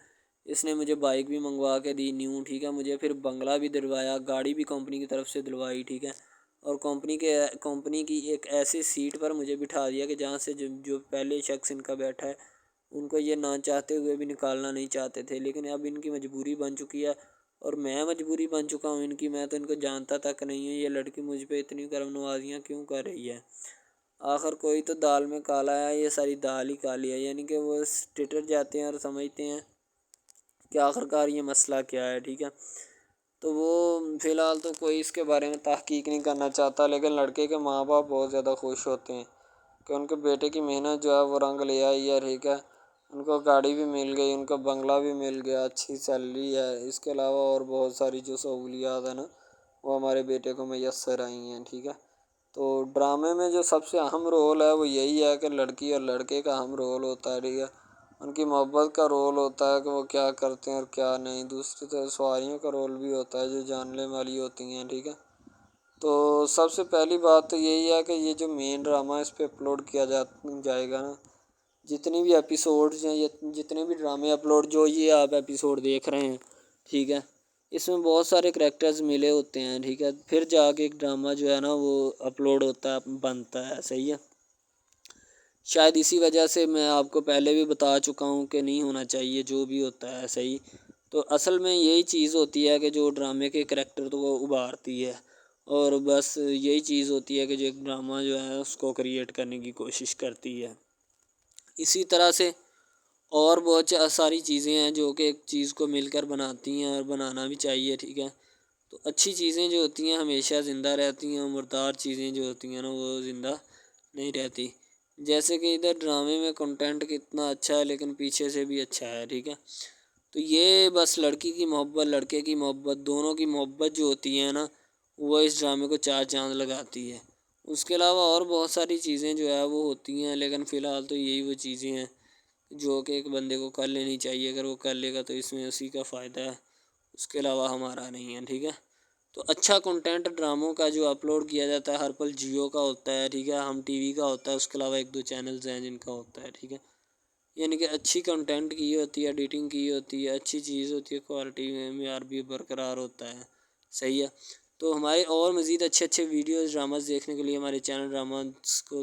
اس نے مجھے بائک بھی منگوا کے دی نیو، ٹھیک ہے، مجھے پھر بنگلہ بھی دلوایا، گاڑی بھی کمپنی کی طرف سے دلوائی، ٹھیک ہے، اور کمپنی کی ایک ایسی سیٹ پر مجھے بٹھا دیا کہ جہاں سے جو پہلے شخص ان کا بیٹھا ہے ان کو یہ نہ چاہتے ہوئے بھی نکالنا نہیں چاہتے تھے، لیکن اب ان کی مجبوری بن چکی ہے اور میں مجبوری بن چکا ہوں ان کی۔ میں تو ان کو جانتا تک نہیں ہوں، یہ لڑکی مجھ پہ اتنی کرم نوازیاں کیوں کر رہی ہے۔ آخر کوئی تو دال میں کالا ہے، یہ ساری دال ہی کالی ہے، یعنی کہ وہ ٹٹر جاتے ہیں اور سمجھتے ہیں کہ آخر کار یہ مسئلہ کیا ہے، ٹھیک ہے۔ تو وہ فی الحال تو کوئی اس کے بارے میں تحقیق نہیں کرنا چاہتا، لیکن لڑکے کے ماں باپ بہت زیادہ خوش ہوتے ہیں کہ ان کے بیٹے کی محنت جو ہے وہ رنگ لے آئی ہے، ٹھیک ہے، ان کو گاڑی بھی مل گئی، ان کو بنگلہ بھی مل گیا، اچھی سیلری ہے، اس کے علاوہ اور بہت ساری جو سہولیات ہیں نا وہ ہمارے بیٹے کو میسر آئی ہیں، ٹھیک ہے۔ تو ڈرامے میں جو سب سے اہم رول ہے وہ یہی ہے کہ لڑکی اور لڑکے کا اہم رول ہوتا ہے، ٹھیک ہے، ان کی محبت کا رول ہوتا ہے کہ وہ کیا کرتے ہیں اور کیا نہیں۔ دوسری طرف سواریوں کا رول بھی ہوتا ہے جو جاننے والی ہوتی ہیں، ٹھیک ہے۔ تو سب سے پہلی بات تو یہی ہے کہ یہ جو مین ڈرامہ ہے اس پہ اپلوڈ کیا جائے گا نا، جتنی بھی ایپیسوڈز ہیں، جتنے بھی ڈرامے اپلوڈ جو یہ آپ ایپیسوڈ دیکھ رہے ہیں، ٹھیک ہے، اس میں بہت سارے کریکٹرز ملے ہوتے ہیں، ٹھیک ہے، پھر جا کے ایک ڈرامہ جو ہے نا وہ اپلوڈ ہوتا ہے، بنتا ہے، صحیح ہے۔ شاید اسی وجہ سے میں آپ کو پہلے بھی بتا چکا ہوں کہ نہیں ہونا چاہیے جو بھی ہوتا ہے، صحیح۔ تو اصل میں یہی چیز ہوتی ہے کہ جو ڈرامے کے کریکٹر تو وہ ابھارتی ہے، اور بس یہی چیز ہوتی ہے کہ جو ایک ڈرامہ جو ہے اس کو کریٹ کرنے کی کوشش کرتی ہے۔ اسی طرح سے اور بہت ساری چیزیں ہیں جو کہ ایک چیز کو مل کر بناتی ہیں اور بنانا بھی چاہیے، ٹھیک ہے۔ تو اچھی چیزیں جو ہوتی ہیں ہمیشہ زندہ رہتی ہیں، مردار چیزیں جو ہوتی ہیں نا وہ زندہ نہیں رہتی۔ جیسے کہ ادھر ڈرامے میں کنٹینٹ کتنا اچھا ہے لیکن پیچھے سے بھی اچھا ہے، ٹھیک ہے۔ تو یہ بس لڑکی کی محبت لڑکے کی محبت دونوں کی محبت جو ہوتی ہے نا وہ اس ڈرامے کو چار چاند لگاتی ہے۔ اس کے علاوہ اور بہت ساری چیزیں جو ہے وہ ہوتی ہیں، لیکن فی الحال تو یہی وہ چیزیں ہیں جو کہ ایک بندے کو کر لینی چاہیے، اگر وہ کر لے گا تو اس میں اسی کا فائدہ ہے، اس کے علاوہ ہمارا نہیں ہے، ٹھیک ہے۔ تو اچھا کنٹینٹ ڈراموں کا جو اپلوڈ کیا جاتا ہے ہر پل جیو کا ہوتا ہے، ٹھیک ہے، ہم ٹی وی کا ہوتا ہے، اس کے علاوہ ایک دو چینلز ہیں جن کا ہوتا ہے، ٹھیک ہے، یعنی کہ اچھی کنٹینٹ کی ہوتی ہے، ایڈیٹنگ کی ہوتی ہے، اچھی چیز ہوتی ہے، کوالٹی میں معیار بھی برقرار ہوتا ہے، صحیح ہے۔ تو ہمارے اور مزید اچھے ویڈیوز ڈراماز دیکھنے کے لیے ہمارے چینل ڈراماز کو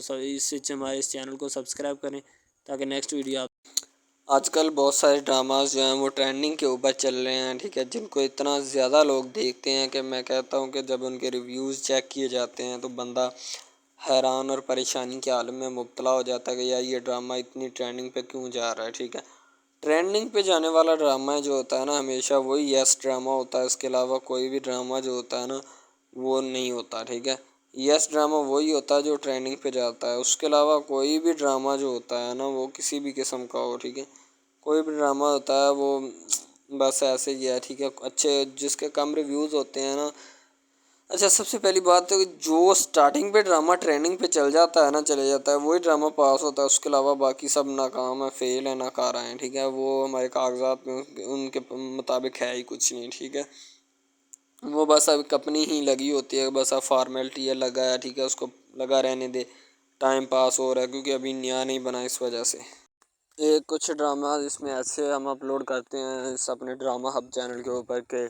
ہمارے اس چینل کو سبسکرائب کریں تاکہ نیکسٹ ویڈیو آپ آج کل بہت سارے ڈراماز جو ہیں وہ ٹرینڈنگ کے اوپر چل رہے ہیں، ٹھیک ہے، جن کو اتنا زیادہ لوگ دیکھتے ہیں کہ میں کہتا ہوں کہ جب ان کے ریویوز چیک کیے جاتے ہیں تو بندہ حیران اور پریشانی کے عالم میں مبتلا ہو جاتا ہے کہ یار یہ ڈرامہ اتنی ٹرینڈنگ پہ کیوں جا رہا ہے، ٹھیک ہے۔ ٹرینڈنگ پہ جانے والا ڈرامہ جو ہوتا ہے نا ہمیشہ وہی یس ڈرامہ ہوتا ہے، اس کے علاوہ کوئی بھی ڈرامہ جو ہوتا ہے نا وہ نہیں ہوتا، ٹھیک ہے۔ یس ڈرامہ وہی ہوتا ہے جو ٹرینڈنگ پہ جاتا ہے، اس کے علاوہ کوئی بھی ڈرامہ جو ہوتا ہے نا وہ کسی بھی قسم کا ہو، ٹھیک ہے، کوئی بھی ڈرامہ ہوتا ہے وہ بس ایسے ہی ہے، ٹھیک ہے، اچھے جس کے کم ریویوز ہوتے ہیں نا۔ اچھا سب سے پہلی بات تو جو سٹارٹنگ پہ ڈرامہ ٹریننگ پہ چل جاتا ہے نا چلے جاتا ہے وہی ڈرامہ پاس ہوتا ہے، اس کے علاوہ باقی سب ناکام ہے، فیل ہے، ناکارہ ہیں، ٹھیک ہے، وہ ہمارے کاغذات میں ان کے مطابق ہے ہی کچھ نہیں، ٹھیک ہے۔ وہ بس اب اپنی ہی لگی ہوتی ہے، بس اب فارمیلٹی ہے، لگا ہے ٹھیک ہے، اس کو لگا رہنے دے، ٹائم پاس ہو رہا ہے کیونکہ ابھی نیا نہیں بنا اس وجہ سے۔ ایک کچھ ڈرامہ اس میں ایسے ہم اپلوڈ کرتے ہیں اس اپنے ڈرامہ ہب چینل کے اوپر کہ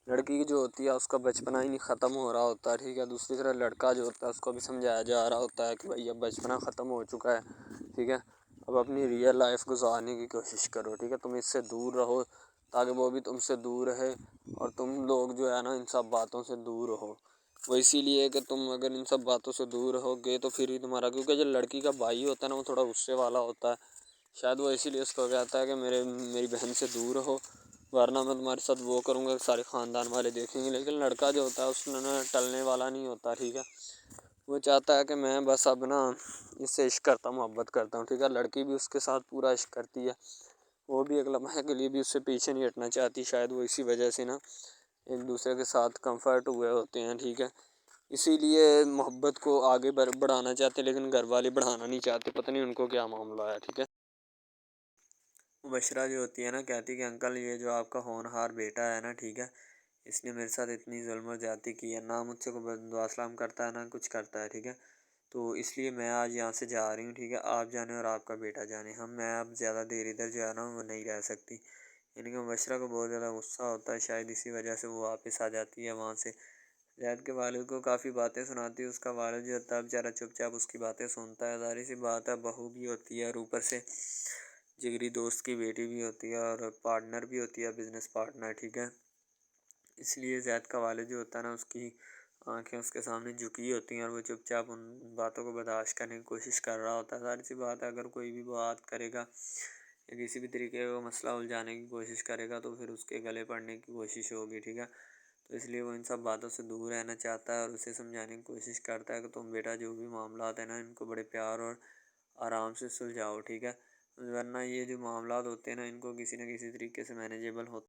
لڑکی جو ہوتی ہے اس کا بچپنا ہی نہیں ختم ہو رہا ہوتا ہے، ٹھیک ہے، دوسری طرف لڑکا جو ہوتا ہے اس کو بھی سمجھایا جا رہا ہوتا ہے کہ بھائی اب بچپنا ختم ہو چکا ہے، ٹھیک ہے، اب اپنی ریئل لائف گزارنے کی کوشش کرو، ٹھیک ہے، تم اس سے دور رہو تاکہ وہ بھی تم سے دور رہے اور تم لوگ جو ہے نا ان سب باتوں سے دور رہو۔ وہ اسی لیے کہ تم اگر ان سب باتوں سے دور رہو گے تو پھر ہی تمہارا، کیونکہ جو لڑکی کا بھائی ہوتا ہے نا وہ تھوڑا غصے والا ہوتا ہے، شاید وہ اسی لیے اس کو کہتا ہے کہ میری بہن سے دور رہو ورنہ میں تمہارے ساتھ وہ کروں گا، سارے خاندان والے دیکھیں گے۔ لیکن لڑکا جو ہوتا ہے اس میں ٹلنے والا نہیں ہوتا، ٹھیک ہے، وہ چاہتا ہے کہ میں بس اب نا اس سے عشق کرتا ہوں، محبت کرتا ہوں، ٹھیک ہے، لڑکی بھی اس کے ساتھ پورا عشق کرتی ہے، وہ بھی ایک لمحے کے لیے بھی اس سے پیچھے نہیں ہٹنا چاہتی، شاید وہ اسی وجہ سے نا ایک دوسرے کے ساتھ کمفرٹ ہوئے ہوتے ہیں، ٹھیک ہے، اسی لیے محبت کو آگے بڑھانا چاہتے لیکن گھر والے بڑھانا نہیں چاہتے، پتہ نہیں ان کو کیا معاملہ ہے، ٹھیک ہے۔ بشرا جو ہوتی ہے نا کہتی کہ انکل یہ جو آپ کا ہونہار بیٹا ہے نا، ٹھیک ہے، اس نے میرے ساتھ اتنی ظلم و زیادتی کی ہے، نہ مجھ سے کوئی دعا سلام کرتا ہے نہ کچھ کرتا ہے، ٹھیک ہے، تو اس لیے میں آج یہاں سے جا رہی ہوں، ٹھیک ہے، آپ جانے اور آپ کا بیٹا جانے، میں اب زیادہ دیر ادھر جو ہے نا وہ نہیں رہ سکتی، یعنی کہ مبشرہ کو بہت زیادہ غصہ ہوتا ہے، شاید اسی وجہ سے وہ واپس آ جاتی ہے وہاں سے، زید کے والد کو کافی باتیں سناتی ہے، اس کا والد جو ہوتا ہے بیچارہ چپ چاپ اس کی باتیں سنتا ہے، ظاہر سی بات ہے، بہو بھی ہوتی ہے اور اوپر سے جگری دوست کی بیٹی بھی ہوتی ہے اور پارٹنر بھی ہوتی ہے، بزنس پارٹنر، ٹھیک ہے، اس لیے زید کا والد جو ہوتا ہے نا اس کی آنکھیں اس کے سامنے جھکی ہوتی ہیں اور وہ چپ چاپ ان باتوں کو برداشت کرنے کی کوشش کر رہا ہوتا ہے، ظاہر سی بات ہے اگر کوئی بھی بات کرے گا یا کسی بھی طریقے کا مسئلہ الجھانے کی کوشش کرے گا تو پھر اس کے گلے پڑنے کی کوشش ہوگی، ٹھیک ہے، تو اس لیے وہ ان سب باتوں سے دور رہنا چاہتا ہے اور اسے سمجھانے کی کوشش کرتا ہے کہ تم بیٹا جو بھی معاملات ہیں نا ان کو بڑے پیار اور آرام سے سلجھاؤ، ٹھیک ہے، ورنہ یہ جو معاملات ہوتے ہیں نا ان کو کسی نہ کسی طریقے سے مینیجیبل ہوتے